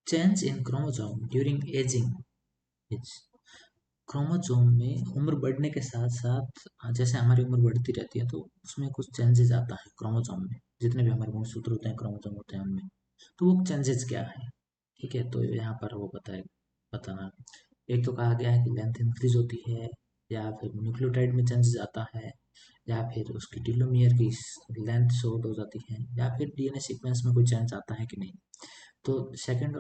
Change in chromosome during ageing. Chromosome में उम्र बढ़ने के साथ साथ जैसे हमारी उम्र बढ़ती रहती है तो उसमें कुछ चेंजेस आता है क्रोमोसोम में, जितने भी हमारे गुणसूत्र होते हैं क्रोमोसोम होते हैं उनमें। तो वो चेंजेस क्या है, ठीक है, तो यहाँ पर वो बताना। एक तो कहा गया है कि लेंथ इंक्रीज होती है, या फिर न्यूक्लियोटाइड में चेंजेस आता है, या फिर उसकी टीलोमियर की लेंथ शॉर्ट हो जाती है, या फिर डीएनए सीक्वेंस में कोई चेंज आता है कि नहीं। तो सेकंड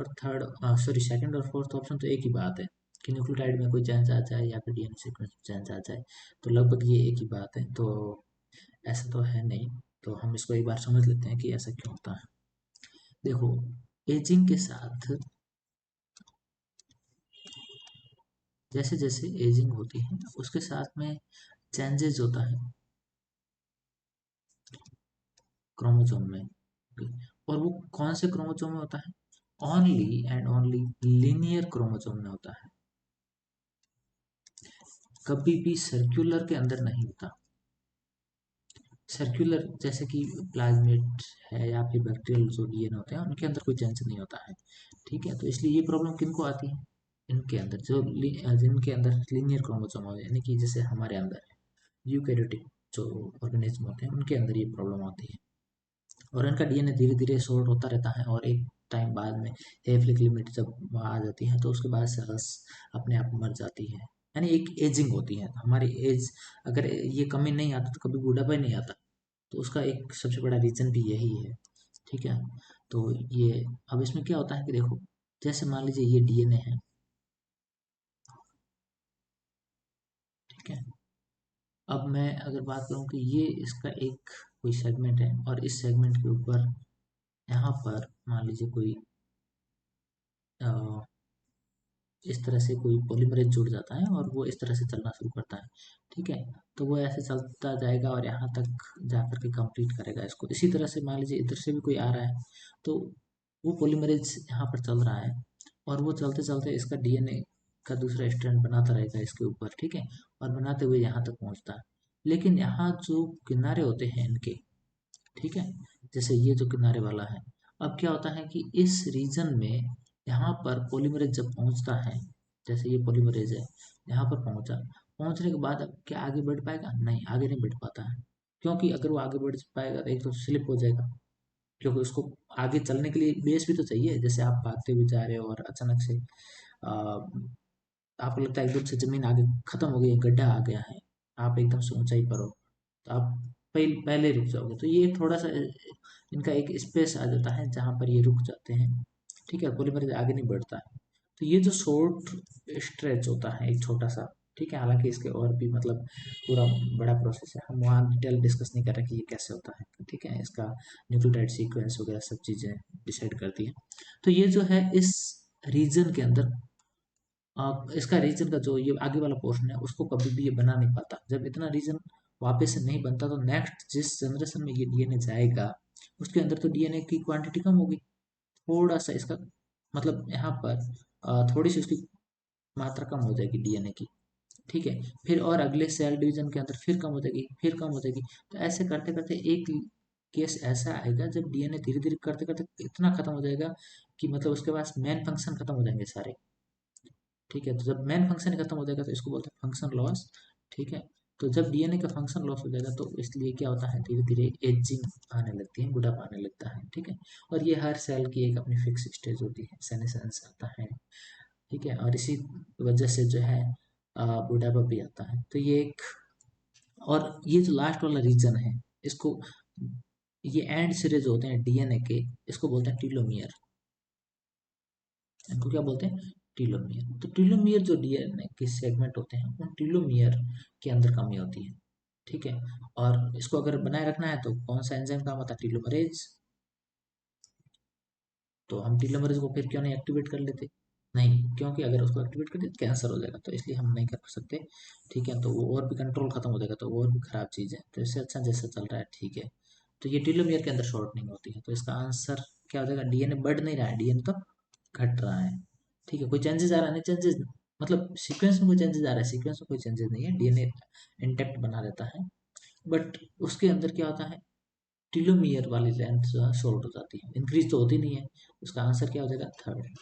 और फोर्थ ऑप्शन तो एक ही बात है कि न्यूक्लियोटाइड में कोई चेंज आ जाए या फिर डीएनए सीक्वेंस में चेंज आ जाए, तो लगभग ये एक ही बात है। तो ऐसा तो है नहीं, तो हम इसको एक बार समझ लेते हैं कि ऐसा क्यों होता है। देखो, एजिंग के साथ जैसे जैसे एजिंग होती है उसके साथ में चेंजेस होता है क्रोमोसोम में। और वो कौन से क्रोमोसोम में होता है? Only and only linear chromosome में होता है, कभी भी सर्कुलर के अंदर नहीं होता। सर्कुलर जैसे कि प्लाज्मिड है या फिर बैक्टीरियल जो डीएनए होते हैं उनके अंदर कोई चेंज नहीं होता है, ठीक है। तो इसलिए ये प्रॉब्लम किनको आती है? इनके अंदर जिनके अंदर लीनियर क्रोमोसोम हो, यानी कि जैसे हमारे अंदर है, यूकैरियोटिक जो ऑर्गेनिज्म होते हैं उनके अंदर ये प्रॉब्लम आती है। और इनका डीएनए धीरे धीरे शॉर्ट होता रहता है, और एक टाइम बाद में हेफलिक लिमिट जब आ जाती है तो उसके बाद सेल्स अपने आप मर जाती है, यानी एक एजिंग होती है। हमारी एज अगर ये कमी नहीं आता तो कभी बूढ़ापा ही नहीं आता, तो उसका एक सबसे बड़ा रीज़न भी यही है, ठीक है। तो ये अब इसमें क्या होता है कि देखो, जैसे मान लीजिए ये डीएनए है, ठीक है। अब मैं अगर बात करूं कि ये इसका एक कोई सेगमेंट है, और इस सेगमेंट के ऊपर यहाँ पर मान लीजिए कोई अ, इस तरह से कोई पॉलीमरेज जुड़ जाता है और वो इस तरह से चलना शुरू करता है, ठीक है। तो वो ऐसे चलता जाएगा और यहाँ तक जाकर के कंप्लीट करेगा इसको। इसी तरह से मान लीजिए इधर से भी कोई आ रहा है, तो वो पॉलीमरेज यहाँ पर चल रहा है, और वो चलते चलते इसका डीएनए का दूसरा स्ट्रैंड बनाता रहेगा इसके ऊपर, ठीक है, और बनाते हुए यहाँ तक पहुँचता है। लेकिन यहाँ जो किनारे होते हैं इनके, ठीक है, जैसे ये जो किनारे वाला है, अब क्या होता है कि इस रीजन में यहाँ पर पॉलीमरेज जब पहुँचता है, जैसे ये पॉलीमरेज है, यहाँ पर पहुँचा, पहुँचने के बाद अब क्या आगे बढ़ पाएगा? नहीं, आगे नहीं बढ़ पाता है। क्योंकि अगर वो आगे बढ़ पाएगा तो एक तो स्लिप हो जाएगा, क्योंकि उसको आगे चलने के लिए बेस भी तो चाहिए। जैसे आप भागते हुए जा रहे हो और अचानक से आपको लगता है एकदम से जमीन आगे खत्म हो गई है, गड्ढा आ गया है, आप एकदम से ऊंचाई पर हो, तो आप पहले रुक जाओगे। तो ये थोड़ा सा इनका एक स्पेस आ जाता है जहाँ पर ये रुक जाते हैं, ठीक है, पॉलीमरेज आगे नहीं बढ़ता है। तो ये जो शॉर्ट स्ट्रेच होता है एक छोटा सा, ठीक है, हालांकि इसके और भी मतलब पूरा बड़ा प्रोसेस है, हम वहाँ डिटेल डिस्कस नहीं कर रहे कि ये कैसे होता है, ठीक है, इसका न्यूक्लियोटाइड सीक्वेंस वगैरह सब चीज़ें डिसाइड करती है। तो ये जो है इस रीजन के अंदर इसका रीजन का जो ये आगे वाला पोर्शन है उसको कभी भी ये बना नहीं पाता। जब इतना रीजन वापस से नहीं बनता तो नेक्स्ट जिस जनरेशन में ये डीएनए जाएगा उसके अंदर तो डीएनए की क्वांटिटी कम होगी, थोड़ा सा इसका मतलब यहाँ पर थोड़ी सी उसकी मात्रा कम हो जाएगी डीएनए की, ठीक है। फिर और अगले सेल डिवीजन के अंदर फिर कम हो जाएगी, फिर कम हो जाएगी। तो ऐसे करते करते एक केस ऐसा आएगा जब डीएनए धीरे धीरे करते करते इतना खत्म हो जाएगा कि मतलब उसके पास मेन फंक्शन खत्म हो जाएंगे सारे, ठीक है। तो जब मेन फंक्शन ही खत्म हो जाएगा तो इसको बोलते हैं फंक्शन लॉस, ठीक है। तो जब डीएनए का फंक्शन लॉस हो जाएगा तो इसलिए क्या होता है, धीरे धीरे एजिंग आने लगती है, बुढ़ापा आने लगता है, ठीक है। और ये हर सेल की एक अपनी फिक्स स्टेज होती है, सेनेसेंस आता है, ठीक है, और इसी वजह से जो है बुढ़ापा भी आता है। तो ये एक, और ये जो लास्ट वाला रीजन है इसको, ये एंड सिरे होते हैं डीएनए के, इसको बोलते हैं टीलोमियर। इनको क्या बोलते हैं? टीलोमियर। तो टीलोमियर जो डीएनए के सेगमेंट होते हैं उन टीलोमियर के अंदर कमी होती है, ठीक है। और इसको अगर बनाए रखना है तो कौन सा एंजाइम काम आता है? टीलोमरेज। तो हम टीलोमरेज को फिर क्यों नहीं एक्टिवेट कर लेते? नहीं, क्योंकि अगर उसको एक्टिवेट कर दें तो कैंसर हो जाएगा, तो इसलिए हम नहीं कर सकते, ठीक है। तो वो और भी कंट्रोल खत्म हो जाएगा, तो वो और भी खराब चीज़ है। तो इससे अच्छा जैसा चल रहा है, ठीक है। तो ये टीलोमियर के अंदर शॉर्टनिंग होती है, तो इसका आंसर क्या हो जाएगा? डीएनए बढ़ नहीं रहा है, डीएनए तो घट रहा है, ठीक है। कोई चेंजेस आ रहा है? नहीं चेंजेस, मतलब सीक्वेंस में कोई चेंजेस आ रहा है? सीक्वेंस में कोई चेंजेस नहीं है, डीएनए इंटैक्ट बना रहता है। बट उसके अंदर क्या होता है, टीलोमियर वाली लेंथ जो है शॉर्ट हो जाती है, इंक्रीज तो होती नहीं है। उसका आंसर क्या हो जाएगा? थर्ड।